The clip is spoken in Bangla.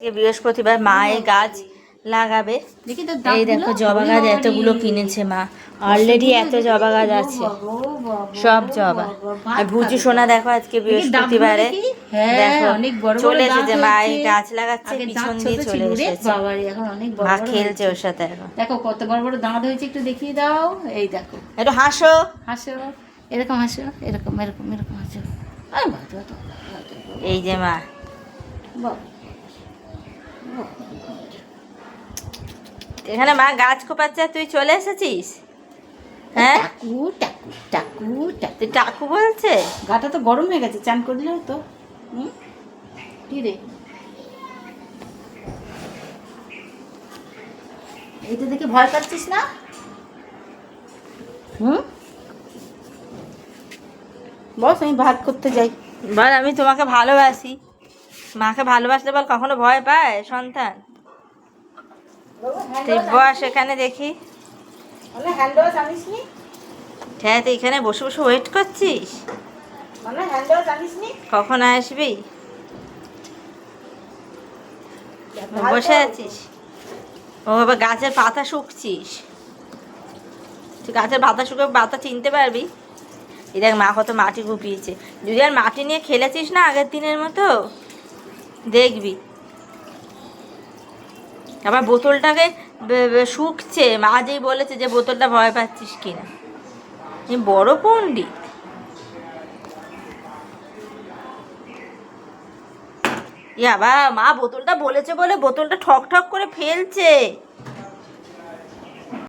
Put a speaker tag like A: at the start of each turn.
A: বৃহস্পতিবার মা এই গাছ লাগাবে। এই দেখো জবা গাছ এতগুলো কিনেছে মা, অলরেডি এত জবা গাছ আছে, সব জবা। আর ভুজু সোনা দেখো আজকে বৃহস্পতিবারে দেখো চলে এসেছে, মা এই গাছ লাগাচ্ছে পিছন দিয়ে চলে এসেছে, মা খেলছে ওর সাথে। এখন
B: দেখো কত বড় বড় দাঁত হয়েছে, একটু দেখিয়ে দাও। এই দেখো,
A: একটু হাসো
B: হাসো, এরকম হাসো, এরকম এরকম এরকম হাসো।
A: এই যে মা এখানে মা গাছ কোপাচ্ছে, তুই চলে এসেছিস? হ্যাঁ
B: টাকু টাকু টাকু টাকু,
A: তুই টাকু বলছে?
B: গাটা তো গরম হয়ে গেছে, চান করলে তো। কি রে, এইটা দেখে ভয় পাচ্ছিস না? বস, আমি ভাত করতে যাই।
A: বল আমি তোমাকে ভালোবাসি। মাকে ভালোবাসলে বল কখনো ভয় পায় সন্তান? তুই বস এখানে দেখি। হ্যাঁ, তুই এখানে বসে বসে ওয়েট করছিস, কখন আসবি? বসে আছিস? ও বাবা, গাছের পাতা শুকছিস? তুই গাছের পাতা শুকে পাতা চিনতে পারবি? এই দেখ মা কত মাটি কুপিয়েছে, যদি আর মাটি নিয়ে খেলেছিস না আগের দিনের মতো দেখবি। আবার বোতলটাকে শুকছে, মা যেই বলেছে যে বোতলটা ভয় পাচ্ছিস কিনা। বড় পণ্ডিত। বাবা, মা বোতলটা বলেছে বলে বোতলটা ঠক ঠক করে ফেলছে।